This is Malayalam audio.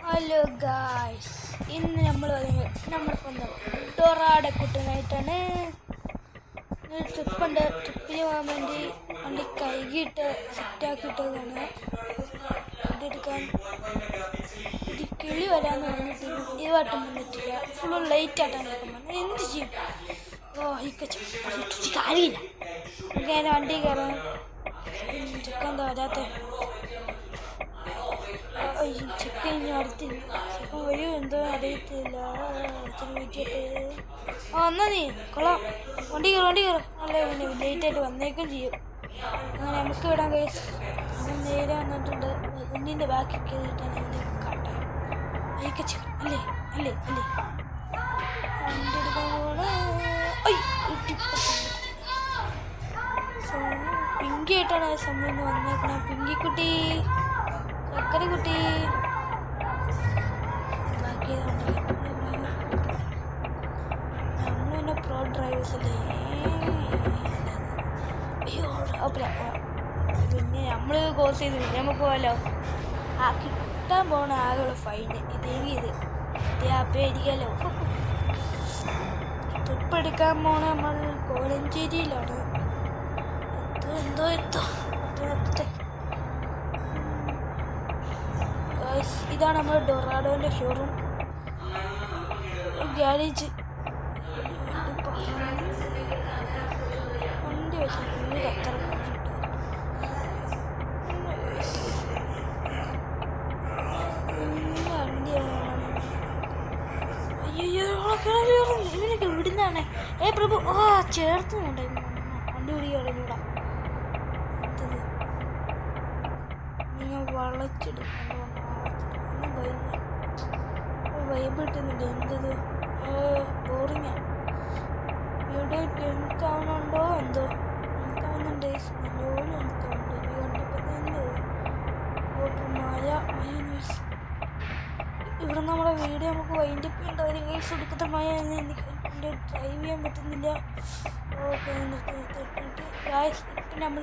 ഹലോ ഗായ്സ്, ഇന്ന് നമ്മളിപ്പോൾ ഡൊറാടെ കുട്ടനായിട്ടാണ് ട്രിപ്പിന് പോകാൻ വേണ്ടി വണ്ടി കൈകിട്ട് സെറ്റാക്കിയിട്ടതാണ്. ഇതെടുക്കാൻ ഇത് കിളി വരാമെന്ന് പറഞ്ഞിട്ട് ഈ വട്ടം വന്നിട്ടില്ല. ഫുള്ള് ലൈറ്റായിട്ടാണ് എടുക്കുന്നത്. എന്ത് ചെയ്യും? കാര്യമില്ല. ഞാൻ വണ്ടി കയറാൻ ചെക്കൻ എന്താ വരാത്ത ചെക്കൻ ഇനി അടുത്തില്ല. ചെക്കൻ വരും എന്തോ അറിയത്തില്ല. എന്നാ നീ കൊള്ളാം, വണ്ടി കയറും നല്ല ലേറ്റായിട്ട് വന്നേക്കും ചെയ്യും. അങ്ങനെ നമുക്ക് വിടാൻ കഴിയും. അവൻ നേരെ വന്നിട്ടുണ്ട്. കുഞ്ഞിൻ്റെ ബാക്കി കയറിയിട്ടാണ് എൻ്റെ കാട്ടാൻ അയക്ക ചെക്കൻ അല്ലേ അല്ലേ അല്ലേ വണ്ടി എടുക്കാൻ പോകണേ. പിങ്കി ആയിട്ടാണ് സംഭവം വന്നേക്കണം. പിങ്കിക്കുട്ടി, ചക്കരക്കുട്ടി, ബാക്കി നമ്മളെ പ്രോ ഡ്രൈവേഴ്സ് അല്ലേ. അയ്യോ പിന്നെ നമ്മൾ കോഴ്സ് ചെയ്ത് പിന്നെ നമുക്ക് പോകാമല്ലോ. ആ കിട്ടാൻ പോകണ ആകെയുള്ള ഫൈന് ഇത് ആ പേടിക്കാമല്ലോ. ട്രിപ്പ് എടുക്കാൻ പോണ നമ്മൾ കോലഞ്ചേരിയിലാണ്. എന്തോ ഇതാണ് നമ്മുടെ ഡൊറാഡോൻ്റെ ഷോറൂം ഗ്യാരേജ്. വണ്ടി വെച്ച് വീട് അത്ര ഇവനൊക്കെ വിടുന്നതാണ്. പ്രഭു ചേർത്തുന്നുണ്ടായിരുന്നു. വണ്ടി പിടിക്കൂടാ. നിങ്ങൾ വളച്ചെടുക്കണ്ടോ? വൈബ് കിട്ടുന്നില്ല. എന്തത് ബോറിങ്ങാ. ഇവിടെ ലെങ്താവുന്നുണ്ടോ എന്തോ ലെങ്താവുന്നുണ്ട്. നല്ലോണം ലെങ്താവുന്നുണ്ട്. കണ്ടപ്പോൾ തന്നെ മഴ ഇവിടെ നമ്മുടെ വീഡിയോ നമുക്ക് വൈൻഡപ്പ് ചെയ്യേണ്ട ഒരു കേസ് എടുക്കുന്ന മഴ എനിക്ക് ഡ്രൈവ് ചെയ്യാൻ പറ്റുന്നില്ല. ഓക്കെ, നിർത്തി ഇപ്പം നമ്മൾ